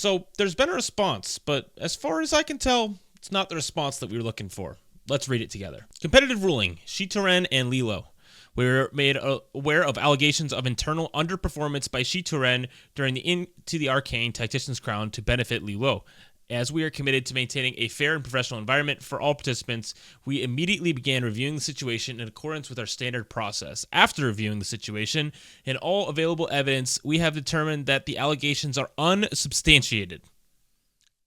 So there's been a response, but as far as I can tell, it's not the response that we were looking for. Let's read it together. Competitive ruling. Shitouren and Liluo. We were made aware of allegations of internal underperformance by Shitouren during the Into the Arcane Tacticians crown to benefit Liluo. As we are committed to maintaining a fair and professional environment for all participants, we immediately began reviewing the situation in accordance with our standard process. After reviewing the situation and all available evidence, we have determined that the allegations are unsubstantiated.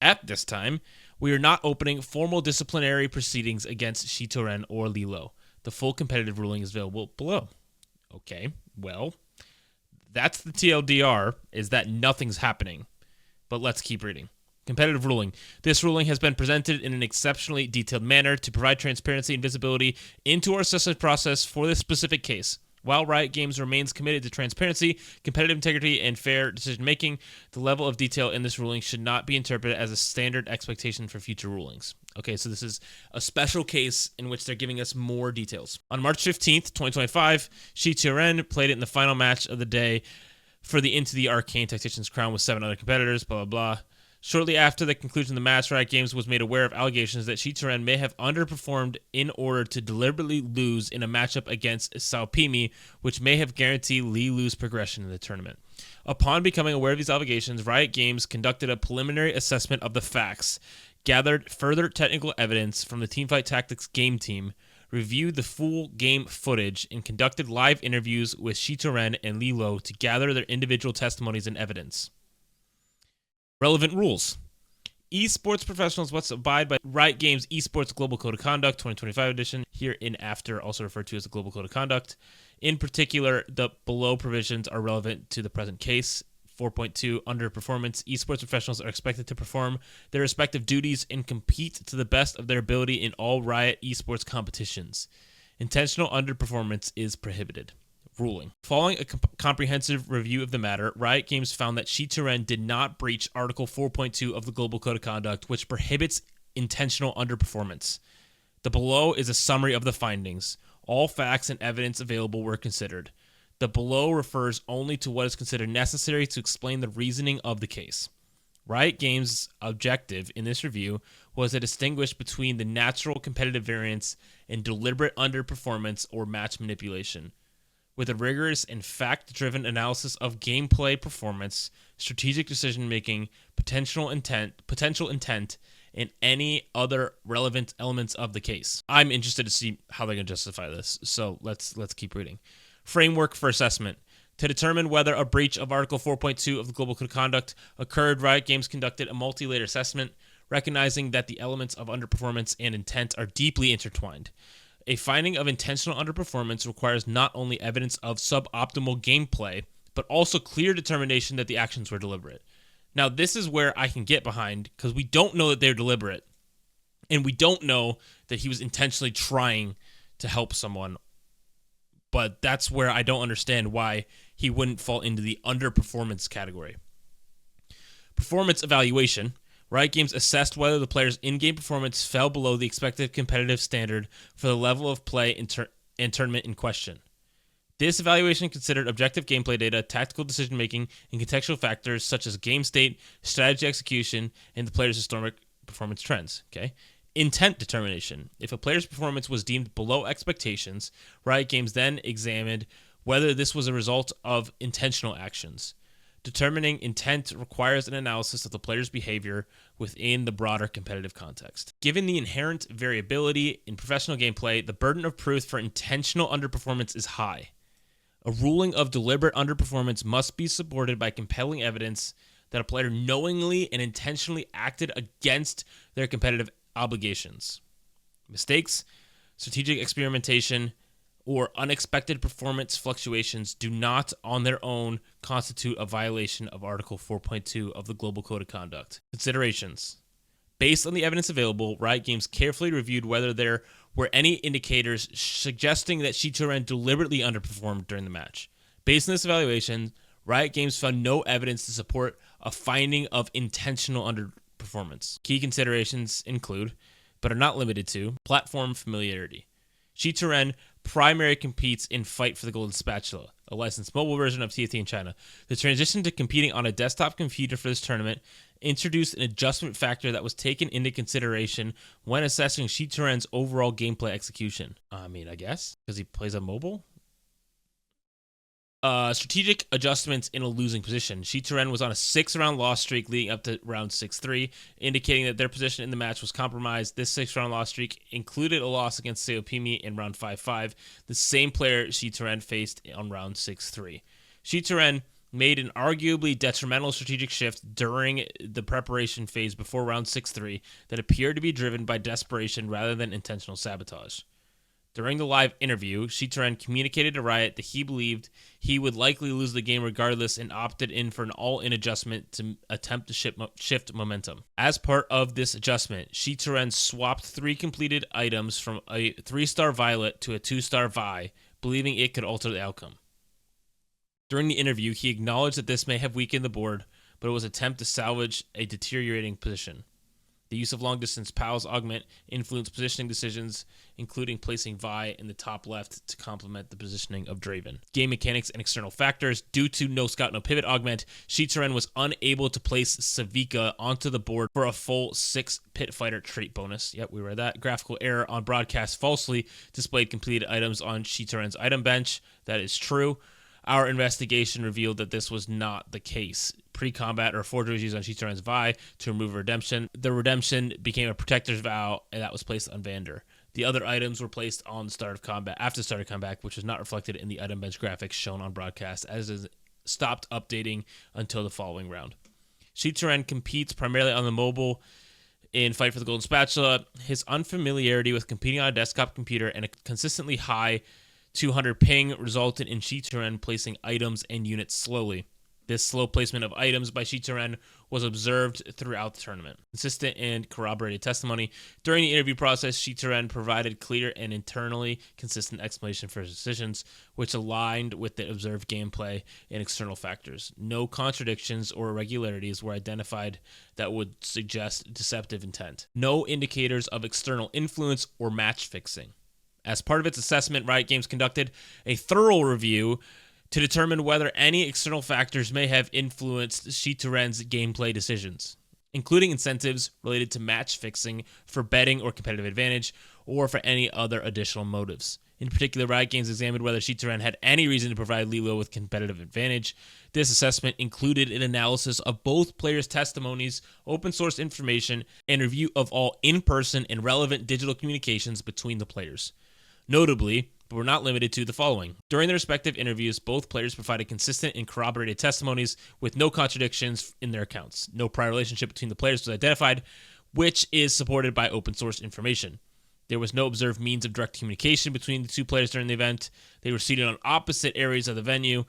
At this time, we are not opening formal disciplinary proceedings against Shitouren or Liluo. The full competitive ruling is available below. Okay, well, that's the TLDR, is that nothing's happening. But let's keep reading. Competitive ruling. This ruling has been presented in an exceptionally detailed manner to provide transparency and visibility into our assessment process for this specific case. While Riot Games remains committed to transparency, competitive integrity, and fair decision-making, the level of detail in this ruling should not be interpreted as a standard expectation for future rulings. Okay, so this is a special case in which they're giving us more details. On March 15th, 2025, Shitouren played it in the final match of the day for the Into the Arcane Tacticians crown with 7 other competitors, blah, blah, blah. Shortly after the conclusion of the match, Riot Games was made aware of allegations that Shitouren may have underperformed in order to deliberately lose in a matchup against Sabotage, which may have guaranteed Liluo's progression in the tournament. Upon becoming aware of these allegations, Riot Games conducted a preliminary assessment of the facts, gathered further technical evidence from the Teamfight Tactics game team, reviewed the full game footage, and conducted live interviews with Shitouren and Liluo to gather their individual testimonies and evidence. Relevant rules. Esports professionals must abide by Riot Games Esports Global Code of Conduct 2025 edition, hereinafter also referred to as the Global Code of Conduct. In particular, the below provisions are relevant to the present case. 4.2 Underperformance. Esports professionals are expected to perform their respective duties and compete to the best of their ability in all Riot esports competitions. Intentional underperformance is prohibited. Ruling. Following a comprehensive review of the matter, Riot Games found that Shitouren did not breach Article 4.2 of the Global Code of Conduct, which prohibits intentional underperformance. The below is a summary of the findings. All facts and evidence available were considered. The below refers only to what is considered necessary to explain the reasoning of the case. Riot Games' objective in this review was to distinguish between the natural competitive variance and deliberate underperformance or match manipulation. With a rigorous and fact-driven analysis of gameplay performance, strategic decision-making, potential intent, and any other relevant elements of the case. I'm interested to see how they're going to justify this, so let's keep reading. Framework for assessment. To determine whether a breach of Article 4.2 of the Global Code of Conduct occurred, Riot Games conducted a multi-layer assessment, recognizing that the elements of underperformance and intent are deeply intertwined. A finding of intentional underperformance requires not only evidence of suboptimal gameplay, but also clear determination that the actions were deliberate. Now, this is where I can get behind, because we don't know that they're deliberate, and we don't know that he was intentionally trying to help someone, but that's where I don't understand why he wouldn't fall into the underperformance category. Performance evaluation. Riot Games assessed whether the player's in-game performance fell below the expected competitive standard for the level of play and tournament in question. This evaluation considered objective gameplay data, tactical decision-making, and contextual factors such as game state, strategy execution, and the player's historic performance trends. Okay. Intent determination. If a player's performance was deemed below expectations, Riot Games then examined whether this was a result of intentional actions. Determining intent requires an analysis of the player's behavior within the broader competitive context. Given the inherent variability in professional gameplay, the burden of proof for intentional underperformance is high. A ruling of deliberate underperformance must be supported by compelling evidence that a player knowingly and intentionally acted against their competitive obligations. Mistakes, strategic experimentation, or unexpected performance fluctuations do not on their own constitute a violation of Article 4.2 of the Global Code of Conduct. Considerations. Based on the evidence available, Riot Games carefully reviewed whether there were any indicators suggesting that Shitouren deliberately underperformed during the match. Based on this evaluation, Riot Games found no evidence to support a finding of intentional underperformance. Key considerations include, but are not limited to, platform familiarity. Shitouren primarily competes in Fight for the Golden Spatula, a licensed mobile version of TFT in China. The transition to competing on a desktop computer for this tournament introduced an adjustment factor that was taken into consideration when assessing Shitouren's overall gameplay execution. I mean, I guess, because he plays on mobile? Strategic adjustments in a losing position. Shitouren was on a 6-round loss streak leading up to round 6-3, indicating that their position in the match was compromised. This 6-round loss streak included a loss against Seopimi in round 5-5, the same player Shitouren faced on round 6-3. Shitouren made an arguably detrimental strategic shift during the preparation phase before round 6-3 that appeared to be driven by desperation rather than intentional sabotage. During the live interview, Shitouren communicated to Riot that he believed he would likely lose the game regardless and opted in for an all-in adjustment to attempt to shift momentum. As part of this adjustment, Shitouren swapped 3 completed items from a 3-star Violet to a 2-star Vi, believing it could alter the outcome. During the interview, he acknowledged that this may have weakened the board, but it was an attempt to salvage a deteriorating position. The use of long-distance POWs augment influence positioning decisions, including placing Vi in the top left to complement the positioning of Draven. Game mechanics and external factors. Due to no scout, no pivot augment, Shitouren was unable to place Savika onto the board for a full 6 pit fighter trait bonus. Yep, we read that. Graphical error on broadcast falsely displayed completed items on Shitouren's item bench. That is true. Our investigation revealed that this was not the case. Pre-combat or forge was used on Shitouren's Vi to remove redemption. The redemption became a protector's vow, and that was placed on Vander. The other items were placed on the start of combat, after the start of combat, which was not reflected in the item bench graphics shown on broadcast, as it stopped updating until the following round. Shitouren competes primarily on the mobile in Fight for the Golden Spatula. His unfamiliarity with competing on a desktop computer and a consistently high 200 ping resulted in Shitouren placing items and units slowly. This slow placement of items by Shitouren was observed throughout the tournament. Consistent and corroborated testimony. During the interview process, Shitouren provided clear and internally consistent explanation for his decisions, which aligned with the observed gameplay and external factors. No contradictions or irregularities were identified that would suggest deceptive intent. No indicators of external influence or match fixing. As part of its assessment, Riot Games conducted a thorough review to determine whether any external factors may have influenced Shitouren's gameplay decisions, including incentives related to match fixing for betting or competitive advantage, or for any other additional motives. In particular, Riot Games examined whether Shitouren had any reason to provide Liluo with competitive advantage. This assessment included an analysis of both players' testimonies, open source information, and review of all in-person and relevant digital communications between the players. Notably, but were not limited to the following. During their respective interviews, both players provided consistent and corroborated testimonies with no contradictions in their accounts. No prior relationship between the players was identified, which is supported by open source information. There was no observed means of direct communication between the 2 players during the event. They were seated on opposite areas of the venue,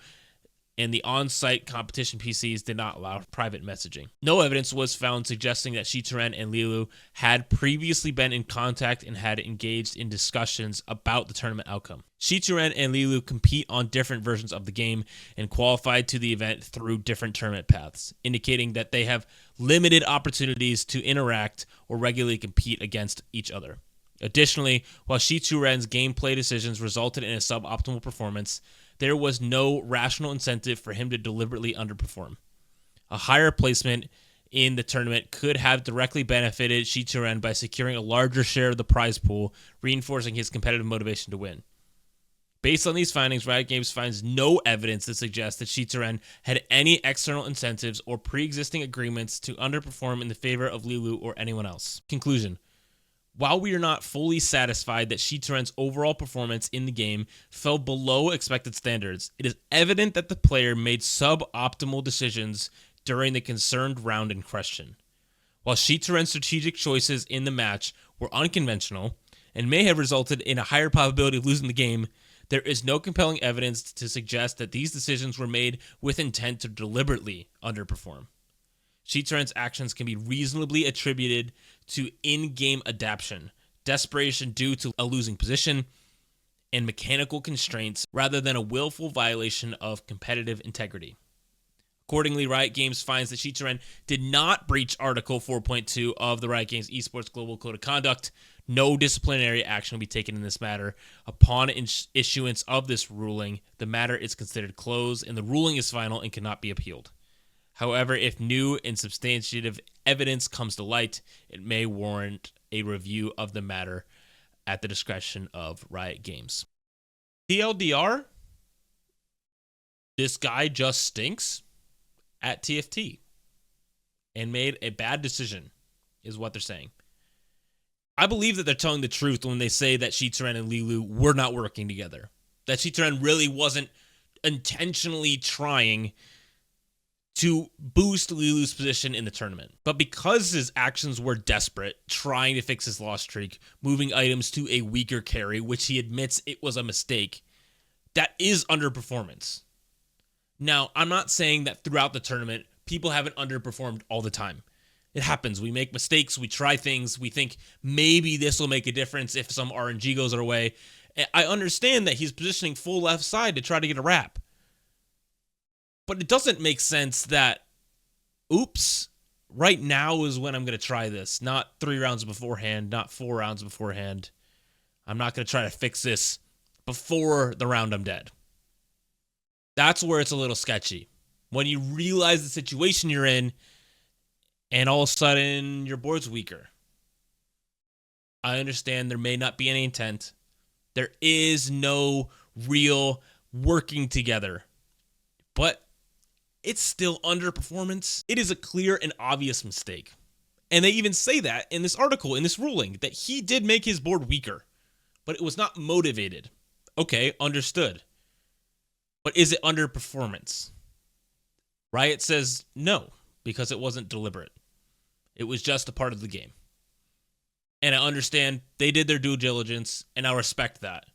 and the on-site competition PCs did not allow private messaging. No evidence was found suggesting that Shitouren and Liluo had previously been in contact and had engaged in discussions about the tournament outcome. Shitouren and Liluo compete on different versions of the game and qualified to the event through different tournament paths, indicating that they have limited opportunities to interact or regularly compete against each other. Additionally, while Shitouren's gameplay decisions resulted in a suboptimal performance, there was no rational incentive for him to deliberately underperform. A higher placement in the tournament could have directly benefited Shitouren by securing a larger share of the prize pool, reinforcing his competitive motivation to win. Based on these findings, Riot Games finds no evidence that suggests that Shitouren had any external incentives or pre-existing agreements to underperform in the favor of Liluo or anyone else. Conclusion. While we are not fully satisfied that Shitouren's overall performance in the game fell below expected standards, it is evident that the player made suboptimal decisions during the concerned round in question. While Shitouren's strategic choices in the match were unconventional and may have resulted in a higher probability of losing the game, there is no compelling evidence to suggest that these decisions were made with intent to deliberately underperform. Shitouren's actions can be reasonably attributed to in-game adaptation, desperation due to a losing position, and mechanical constraints rather than a willful violation of competitive integrity. Accordingly, Riot Games finds that Shitouren did not breach Article 4.2 of the Riot Games Esports Global Code of Conduct. No disciplinary action will be taken in this matter. Upon issuance of this ruling, the matter is considered closed, and the ruling is final and cannot be appealed. However, if new and substantiative evidence comes to light, it may warrant a review of the matter at the discretion of Riot Games. TLDR, this guy just stinks at TFT and made a bad decision, is what they're saying. I believe that they're telling the truth when they say that Shitouren and Liluo were not working together. That Shitouren really wasn't intentionally trying to boost Liluo's position in the tournament. But because his actions were desperate, trying to fix his loss streak, moving items to a weaker carry, which he admits it was a mistake, that is underperformance. Now, I'm not saying that throughout the tournament, people haven't underperformed all the time. It happens. We make mistakes. We try things. We think maybe this will make a difference if some RNG goes our way. I understand that he's positioning full left side to try to get a wrap. But it doesn't make sense that, oops, right now is when I'm going to try this. Not 3 rounds beforehand, not 4 rounds beforehand. I'm not going to try to fix this before the round I'm dead. That's where it's a little sketchy. When you realize the situation you're in, and all of a sudden your board's weaker. I understand there may not be any intent. There is no real working together. But it's still underperformance. It is a clear and obvious mistake. And they even say that in this article, in this ruling, that he did make his board weaker. But it was not motivated. Okay, understood. But is it underperformance? Riot says no, because it wasn't deliberate. It was just a part of the game. And I understand they did their due diligence, and I respect that.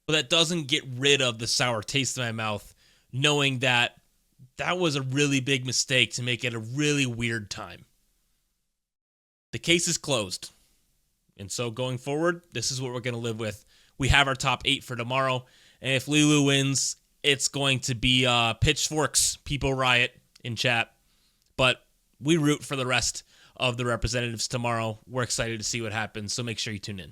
But that doesn't get rid of the sour taste in my mouth, knowing that that was a really big mistake to make it a really weird time. The case is closed. And so going forward, this is what we're going to live with. We have our top 8 for tomorrow. And if Liluo wins, it's going to be pitchforks, people riot in chat. But we root for the rest of the representatives tomorrow. We're excited to see what happens, so make sure you tune in.